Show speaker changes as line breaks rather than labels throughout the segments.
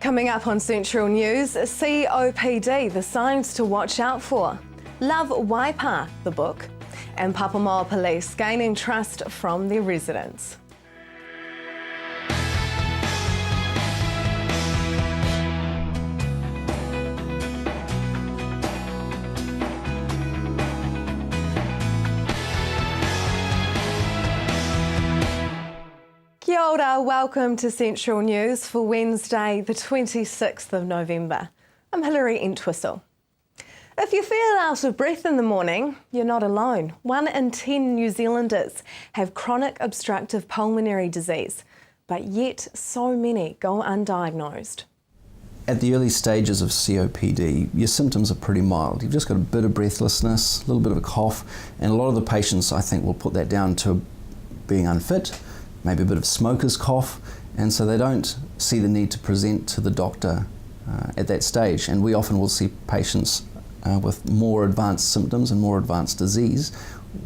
Coming up on Central News, COPD, the signs to watch out for. Love Waipa, the book. And Papamoa Police gaining trust from their residents. Kia ora, welcome to Central News for Wednesday, the 26th of November. I'm Hilary Entwistle. If you feel out of breath in the morning, you're not alone. 1 in 10 New Zealanders have chronic obstructive pulmonary disease, but yet so many go undiagnosed.
At the early stages of COPD, your symptoms are pretty mild. You've just got a bit of breathlessness, a little bit of a cough, and a lot of the patients, I think, will put that down to being unfit, maybe a bit of smoker's cough, and so they don't see the need to present to the doctor at that stage. And we often will see patients with more advanced symptoms and more advanced disease,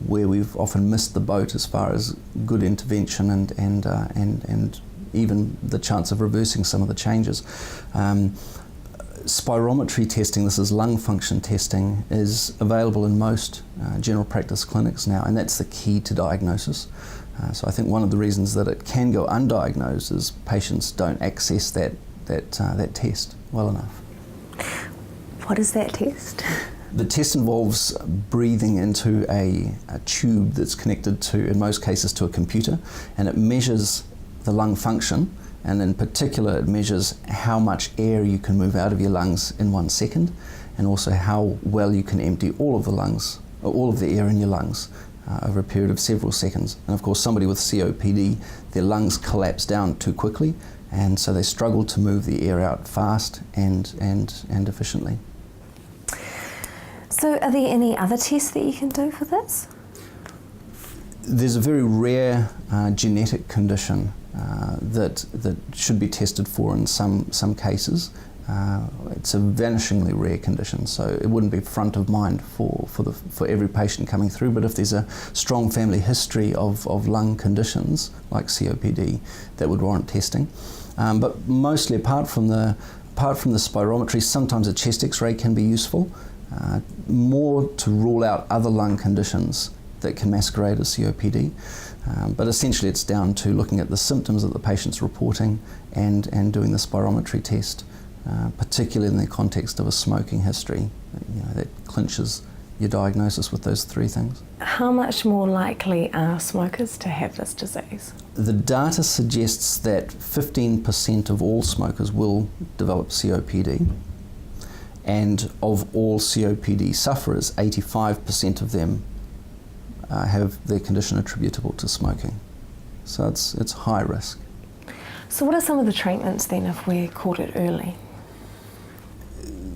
where we've often missed the boat as far as good intervention and even the chance of reversing some of the changes. Spirometry testing, this is lung function testing, is available in most general practice clinics now, and that's the key to diagnosis. So I think one of the reasons that it can go undiagnosed is patients don't access that test well enough.
What is that test?
The test involves breathing into a tube that's connected to, in most cases, to a computer, and it measures the lung function, and in particular it measures how much air you can move out of your lungs in 1 second, and also how well you can empty all of the air in your lungs over a period of several seconds. And of course, somebody with COPD, their lungs collapse down too quickly, and so they struggle to move the air out fast and efficiently.
So are there any other tests that you can do for this?
There's a very rare genetic condition that should be tested for in some cases. It's a vanishingly rare condition, so it wouldn't be front of mind for every patient coming through, but if there's a strong family history of lung conditions like COPD, that would warrant testing. But mostly apart from the spirometry, sometimes a chest x-ray can be useful, more to rule out other lung conditions that can masquerade as COPD. But essentially it's down to looking at the symptoms that the patient's reporting and doing the spirometry test, particularly in the context of a smoking history. That clinches your diagnosis with those three things.
How much more likely are smokers to have this disease?
The data suggests that 15% of all smokers will develop COPD, and of all COPD sufferers, 85% of them have their condition attributable to smoking. So it's high risk.
So what are some of the treatments then if we're caught it early?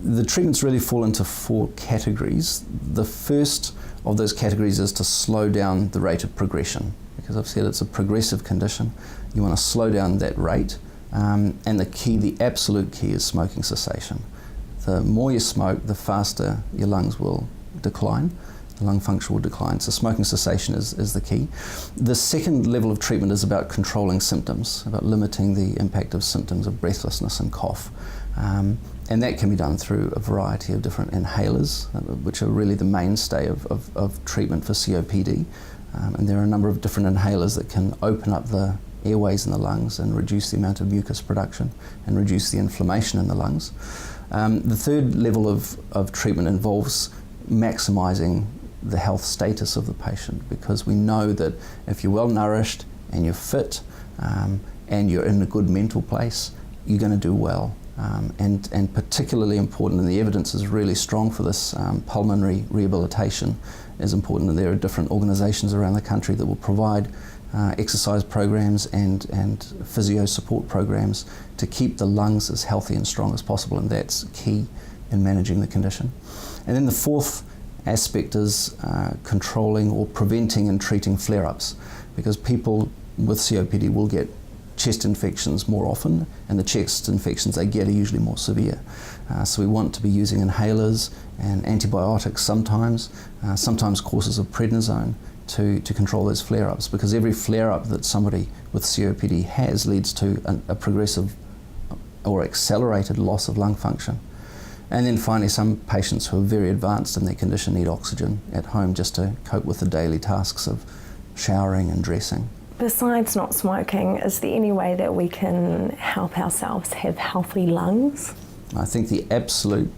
The treatments really fall into 4 categories. The first of those categories is to slow down the rate of progression, because I've said it's a progressive condition. You want to slow down that rate, and the absolute key is smoking cessation. The more you smoke, the faster your lungs will decline. The lung function will decline. So smoking cessation is the key. The second level of treatment is about controlling symptoms, about limiting the impact of symptoms of breathlessness and cough. And that can be done through a variety of different inhalers, which are really the mainstay of treatment for COPD. And there are a number of different inhalers that can open up the airways in the lungs and reduce the amount of mucus production and reduce the inflammation in the lungs. The third level of treatment involves maximising the health status of the patient, because we know that if you're well nourished and you're fit and you're in a good mental place, you're going to do well. And particularly important, and the evidence is really strong for this, pulmonary rehabilitation is important, and there are different organisations around the country that will provide exercise programs and physio support programs to keep the lungs as healthy and strong as possible, and that's key in managing the condition. And then the fourth aspect is controlling or preventing and treating flare-ups, because people with COPD will get chest infections more often, and the chest infections they get are usually more severe. So we want to be using inhalers and antibiotics sometimes courses of prednisone to control those flare-ups, because every flare-up that somebody with COPD has leads to a progressive or accelerated loss of lung function. And then finally, some patients who are very advanced in their condition need oxygen at home just to cope with the daily tasks of showering and dressing.
Besides not smoking, is there any way that we can help ourselves have healthy lungs?
I think the absolute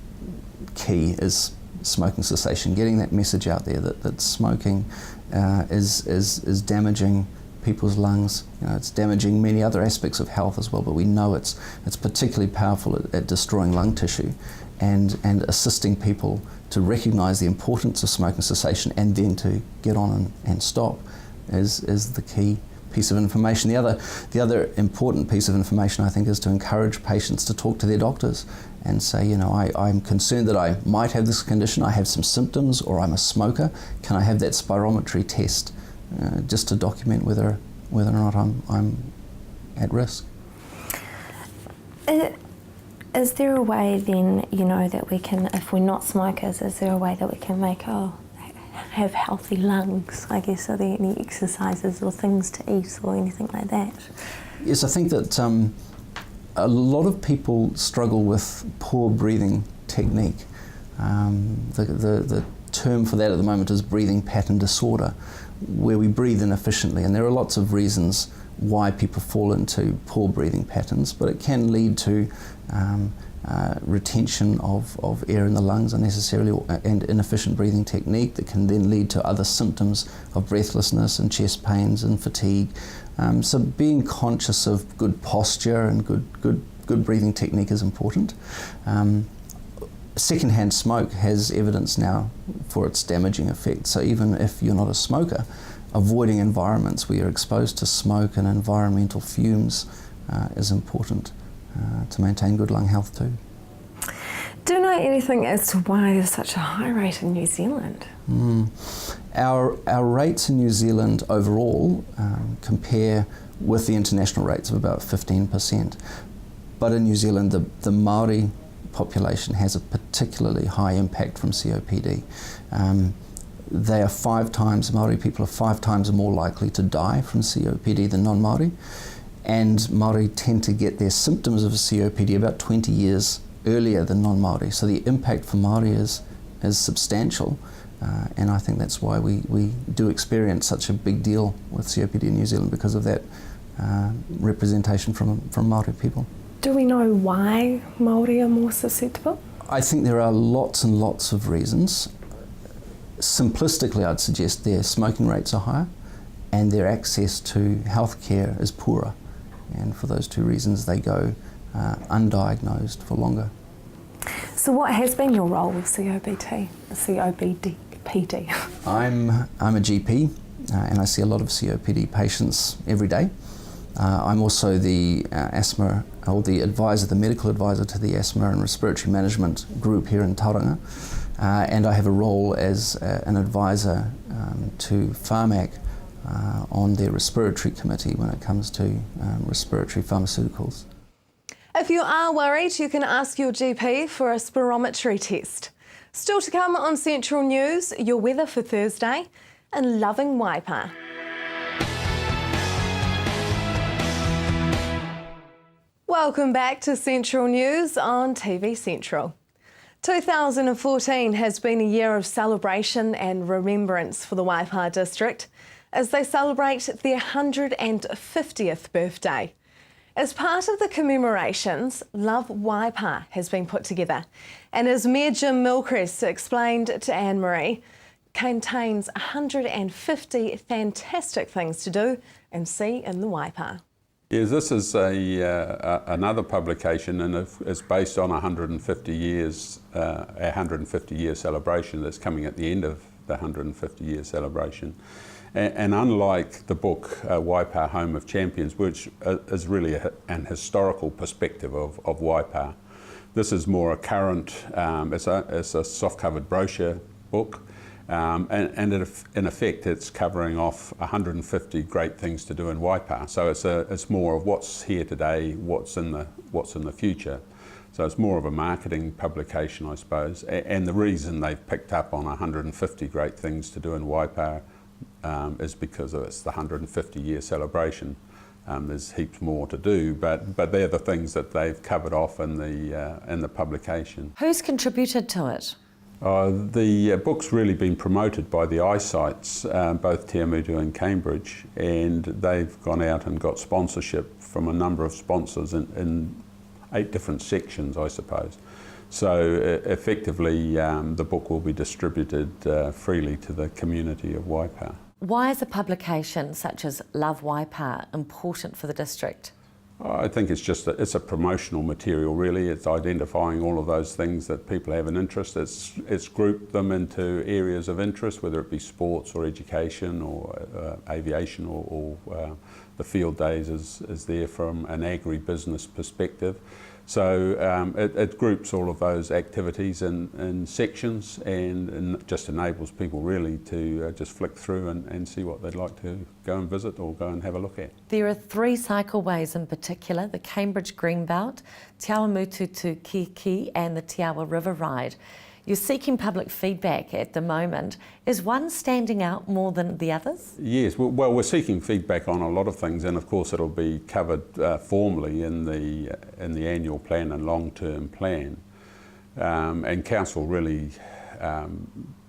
key is smoking cessation, getting that message out there that smoking is damaging people's lungs. It's damaging many other aspects of health as well, but we know it's particularly powerful at destroying lung tissue and assisting people to recognise the importance of smoking cessation and then to get on and stop is the key piece of information. The other important piece of information, I think, is to encourage patients to talk to their doctors and say, I'm concerned that I might have this condition, I have some symptoms, or I'm a smoker. Can I have that spirometry test just to document whether or not I'm at risk?
Is there a way then, that we can, if we're not smokers, is there a way that we can have healthy lungs? I guess, are there any exercises or things to eat or anything like that?
Yes, I think that a lot of people struggle with poor breathing technique. The term for that at the moment is breathing pattern disorder, where we breathe inefficiently, and there are lots of reasons why people fall into poor breathing patterns, but it can lead to retention of air in the lungs unnecessarily and inefficient breathing technique that can then lead to other symptoms of breathlessness and chest pains and fatigue. So being conscious of good posture and good breathing technique is important. Secondhand smoke has evidence now for its damaging effect. So even if you're not a smoker, avoiding environments where you're exposed to smoke and environmental fumes is important to maintain good lung health too.
Do you know anything as to why there's such a high rate in New Zealand?
Our rates in New Zealand overall compare with the international rates of about 15%. But in New Zealand, the Māori population has a particularly high impact from COPD. They are Māori people are 5 times more likely to die from COPD than non-Māori. And Māori tend to get their symptoms of COPD about 20 years earlier than non-Māori. So the impact for Māori is substantial. And I think that's why we do experience such a big deal with COPD in New Zealand, because of that representation from Māori people.
Do we know why Māori are more susceptible?
I think there are lots and lots of reasons. Simplistically, I'd suggest their smoking rates are higher and their access to healthcare is poorer. And for those two reasons, they go undiagnosed for longer.
So what has been your role with COPD?
I'm a GP and I see a lot of COPD patients every day. I'm also the asthma, or the advisor, the medical advisor to the Asthma and Respiratory Management group here in Tauranga. And I have a role as an advisor to Pharmac on their respiratory committee when it comes to respiratory pharmaceuticals.
If you are worried, you can ask your GP for a spirometry test. Still to come on Central News, your weather for Thursday in loving Waipa. Welcome back to Central News on TV Central. 2014 has been a year of celebration and remembrance for the Waipa district as they celebrate their 150th birthday. As part of the commemorations, Love Waipa has been put together, and as Mayor Jim Milcrest explained to Anne-Marie, contains 150 fantastic things to do and see in the Waipa.
Yes, this is another publication, and it's based on 150 years, a 150-year celebration that's coming at the end of the 150-year celebration. And unlike the book Waipa, Home of Champions, which is really an historical perspective of Waipa, this is more a current, it's a soft-covered brochure book. And in effect, it's covering off 150 great things to do in Waipa. So it's more of what's here today, what's in the future. So it's more of a marketing publication, I suppose. And the reason they've picked up on 150 great things to do in Waipa is because it's the 150-year celebration. There's heaps more to do, but they're the things that they've covered off in the publication.
Who's contributed to it?
The book's really been promoted by the eyesights, both Te Amutu and Cambridge, and they've gone out and got sponsorship from a number of sponsors in 8 different sections, I suppose. So effectively, the book will be distributed freely to the community of Waipa.
Why is a publication such as Love Waipa important for the district?
I think it's just it's a promotional material, really. It's identifying all of those things that people have an interest. It's grouped them into areas of interest, whether it be sports or education or aviation or the field days is there from an agri-business perspective. So it groups all of those activities in sections and just enables people really to just flick through and see what they'd like to go and visit or go and have a look at.
There are 3 cycleways in particular, the Cambridge Greenbelt, Te Awamutu to Kiki and the Te Awa River Ride. You're seeking public feedback at the moment. Is one standing out more than the others?
Yes, well, we're seeking feedback on a lot of things, and of course it'll be covered formally in the annual plan and long-term plan. And council really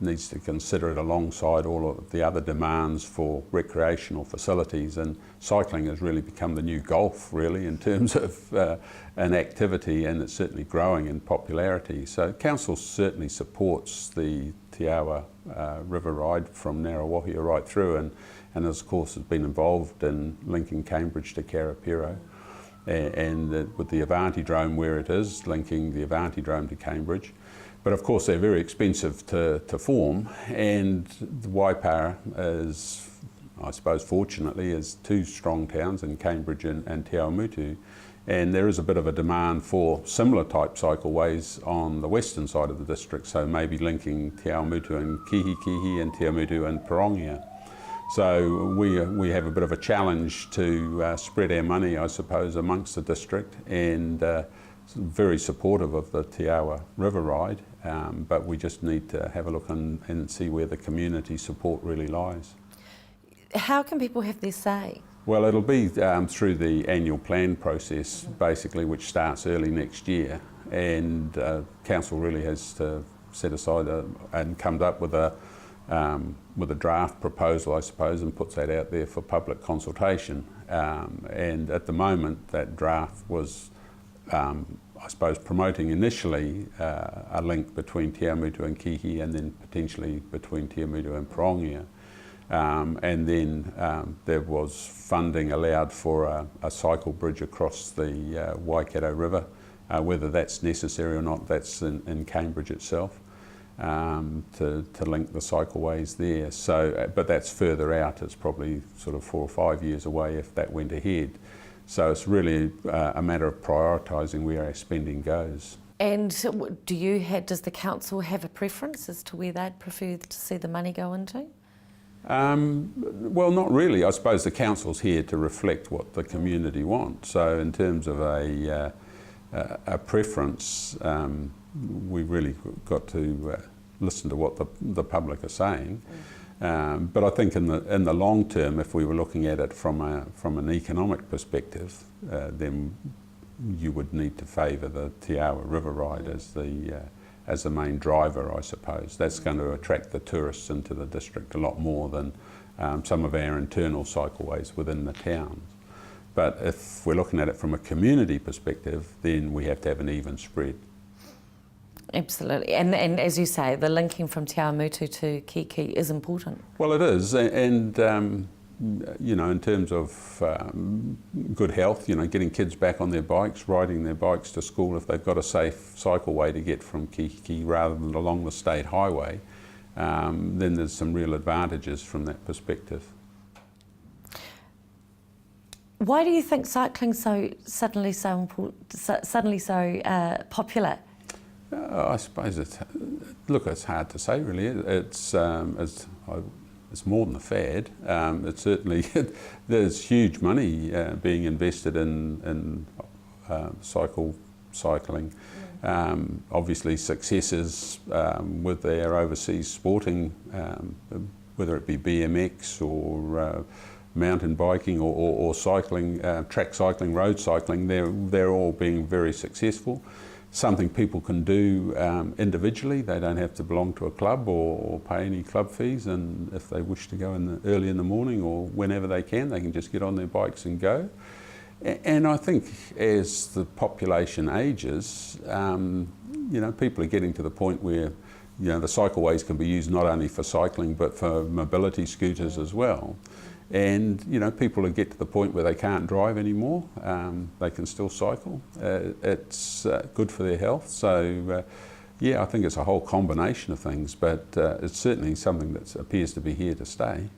needs to consider it alongside all of the other demands for recreational facilities, and cycling has really become the new golf, really, in terms of an activity, and it's certainly growing in popularity. So council certainly supports the Te Awa River Ride from Ngaruawahia right through, and of course has been involved in linking Cambridge to Karapiro, and with the Avantidrome where it is, linking the Avantidrome to Cambridge. But of course they're very expensive to form, and the Waipa is, I suppose fortunately, is 2 strong towns in Cambridge and Te Awamutu, and there is a bit of a demand for similar type cycleways on the western side of the district, so maybe linking Te Awamutu and Kihikihi and Te Amutu and Parongia. So we have a bit of a challenge to spread our money, I suppose, amongst the district, and very supportive of the Te Awa River Ride, but we just need to have a look and see where the community support really lies.
How can people have their say?
Well, it'll be through the annual plan process, basically, which starts early next year, and council really has to set aside and come up with a draft proposal, I suppose, and puts that out there for public consultation. And at the moment, that draft was, I suppose, promoting initially a link between Te Amutu and Kihi, and then potentially between Te Amutu and Parongia. And then there was funding allowed for a cycle bridge across the Waikato River. Whether that's necessary or not, that's in Cambridge itself. To link the cycleways there. So, but that's further out. It's probably sort of 4 or 5 years away if that went ahead. So it's really a matter of prioritising where our spending goes.
And does the council have a preference as to where they'd prefer to see the money go into?
Well, not really. I suppose the council's here to reflect what the community wants. So in terms of a preference, we've really got to listen to what the public are saying. But I think in the long term, if we were looking at it from an economic perspective, then you would need to favour the Te Awa River Ride as the main driver, I suppose. That's going to attract the tourists into the district a lot more than some of our internal cycleways within the towns. But if we're looking at it from a community perspective, then we have to have an even spread.
Absolutely, and as you say, the linking from Te Awamutu to Kiki is important. Well,
it is, and you know, in terms of good health, you know, getting kids back on their bikes, riding their bikes to school if they've got a safe cycleway to get from Kiki rather than along the state highway, then there's some real advantages from that perspective.
Why do you think cycling's suddenly so popular?
I suppose it's hard to say really. It's more than a fad. It's certainly there's huge money being invested in cycling. Obviously, successes with their overseas sporting, whether it be BMX or mountain biking or cycling, track cycling, road cycling, they're all being very successful. Something people can do individually. They don't have to belong to a club or pay any club fees, and if they wish to go early in the morning or whenever they can just get on their bikes and go. And I think as the population ages, people are getting to the point where the cycleways can be used not only for cycling but for mobility scooters as well. And people will get to the point where they can't drive anymore. They can still cycle. It's good for their health. So I think it's a whole combination of things, but it's certainly something that appears to be here to stay.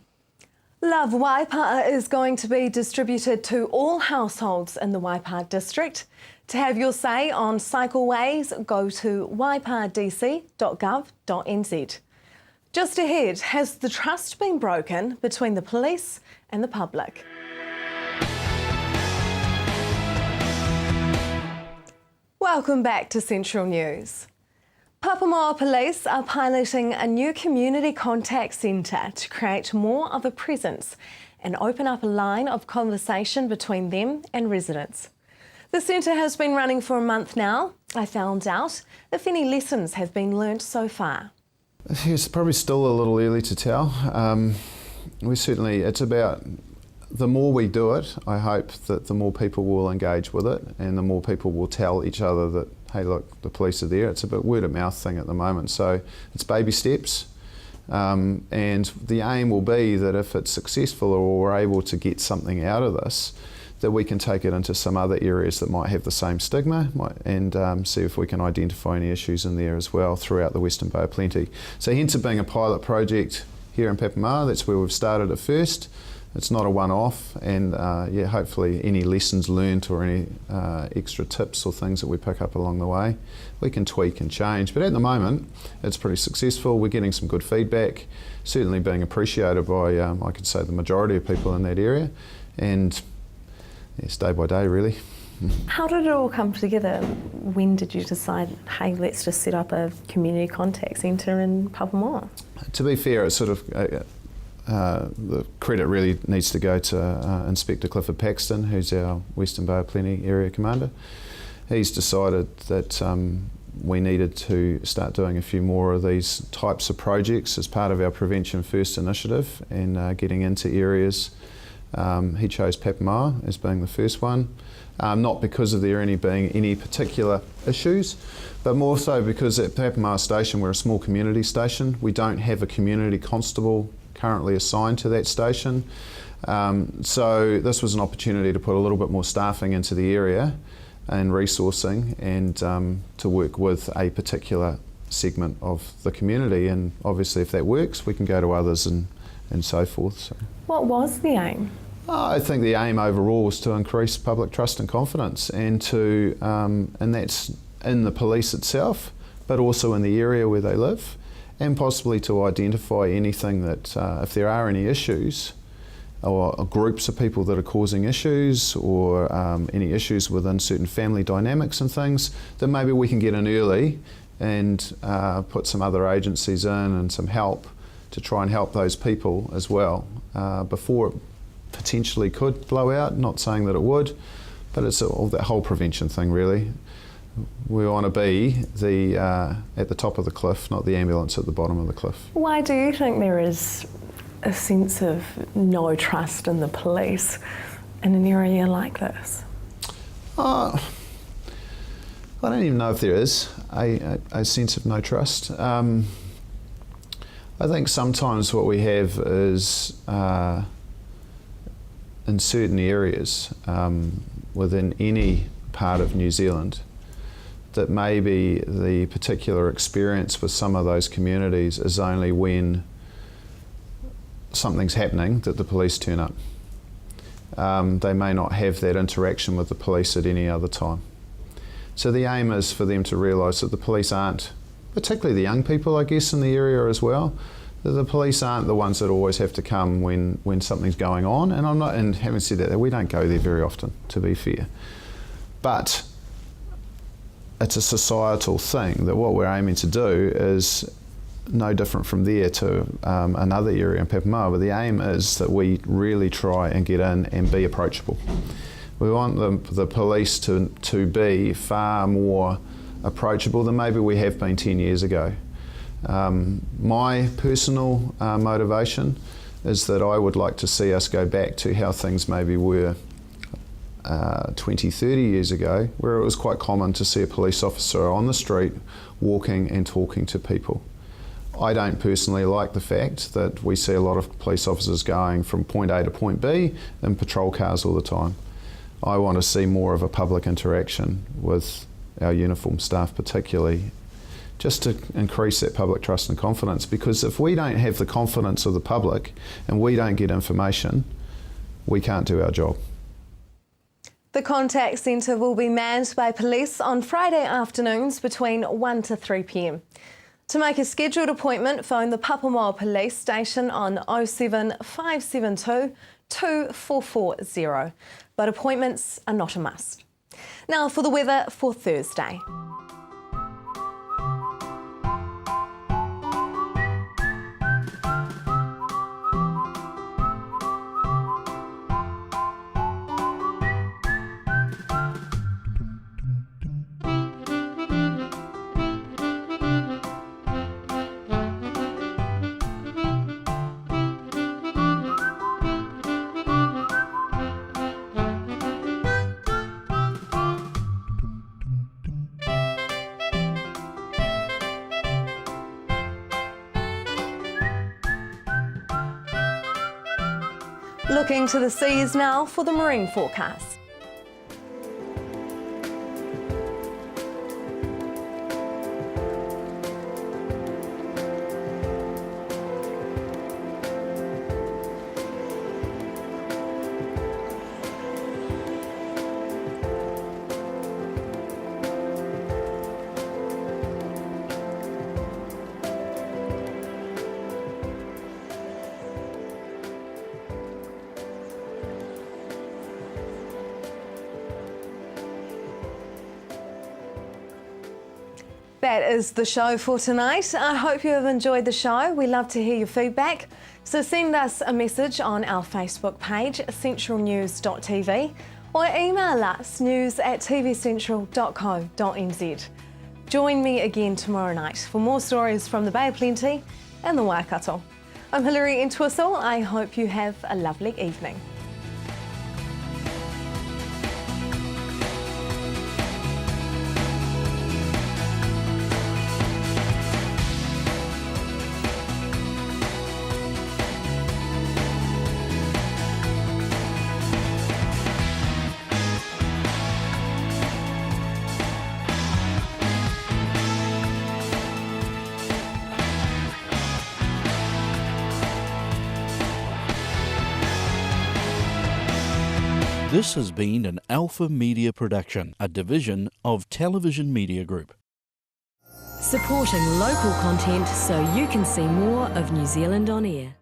Love Waipa is going to be distributed to all households in the Waipa district. To have your say on cycleways, go to waipadc.gov.nz. Just ahead, has the trust been broken between the police and the public? Welcome back to Central News. Papamoa Police are piloting a new community contact centre to create more of a presence and open up a line of conversation between them and residents. The centre has been running for a month now. I found out if any lessons have been learnt so far.
It's probably still a little early to tell. It's about the more we do it, I hope that the more people will engage with it and the more people will tell each other that, hey look, the police are there. It's a bit word of mouth thing at the moment. So it's baby steps. And the aim will be that if it's successful or we're able to get something out of this, that we can take it into some other areas that might have the same stigma and see if we can identify any issues in there as well throughout the Western Bay of Plenty. So hence it being a pilot project here in Papamoa, that's where we've started at first. It's not a one-off, and hopefully any lessons learned or any extra tips or things that we pick up along the way, we can tweak and change. But at the moment, it's pretty successful. We're getting some good feedback, certainly being appreciated by, I could say, the majority of people in that area, and it's day by day, really.
How did it all come together? When did you decide, hey, let's just set up a community contact centre in Papamoa?
To be fair, it's sort of the credit really needs to go to Inspector Clifford Paxton, who's our Western Bay of Plenty area commander. He's decided that we needed to start doing a few more of these types of projects as part of our Prevention First initiative and getting into areas. He chose Papamoa as being the first one, not because of there being any particular issues, but more so because at Papamoa Station we're a small community station. We don't have a community constable currently assigned to that station. So this was an opportunity to put a little bit more staffing into the area and resourcing and to work with a particular segment of the community, and obviously if that works we can go to others and so forth. So.
What was the aim?
I think the aim overall was to increase public trust and confidence, and that's in the police itself, but also in the area where they live, and possibly to identify anything that, if there are any issues, or groups of people that are causing issues, or any issues within certain family dynamics and things, that maybe we can get in early and put some other agencies in and some help to try and help those people as well before it potentially could blow out. Not saying that it would, but it's all that whole prevention thing really. We want to be at the top of the cliff, not the ambulance at the bottom of the cliff.
Why do you think there is a sense of no trust in the police in an area like this?
I don't even know if there is a sense of no trust. I think sometimes what we have is in certain areas within any part of New Zealand, that maybe the particular experience with some of those communities is only when something's happening that the police turn up. They may not have that interaction with the police at any other time. So the aim is for them to realise that the police aren't, particularly the young people I guess in the area as well, that the police aren't the ones that always have to come when something's going on. And having said that, we don't go there very often, to be fair. But it's a societal thing that what we're aiming to do is no different from there to another area in Papamoa, but the aim is that we really try and get in and be approachable. We want the police to be far more approachable than maybe we have been 10 years ago. My personal motivation is that I would like to see us go back to how things maybe were 20, 30 years ago, where it was quite common to see a police officer on the street walking and talking to people. I don't personally like the fact that we see a lot of police officers going from point A to point B in patrol cars all the time. I want to see more of a public interaction with our uniformed staff particularly, just to increase that public trust and confidence, because if we don't have the confidence of the public and we don't get information, we can't do our job.
The contact centre will be manned by police on Friday afternoons between 1 to 3 p.m. To make a scheduled appointment, phone the Papamoa Police Station on 07 572 2440, but appointments are not a must. Now for the weather for Thursday. Looking to the seas now for the marine forecast. That is the show for tonight. I hope you have enjoyed the show. We love to hear your feedback. So send us a message on our Facebook page, centralnews.tv, or email us news@tvcentral.co.nz. Join me again tomorrow night for more stories from the Bay of Plenty and the Waikato. I'm Hilary Entwistle. I hope you have a lovely evening.
This has been an Alpha Media production, a division of Television Media Group.
Supporting local content so you can see more of New Zealand on air.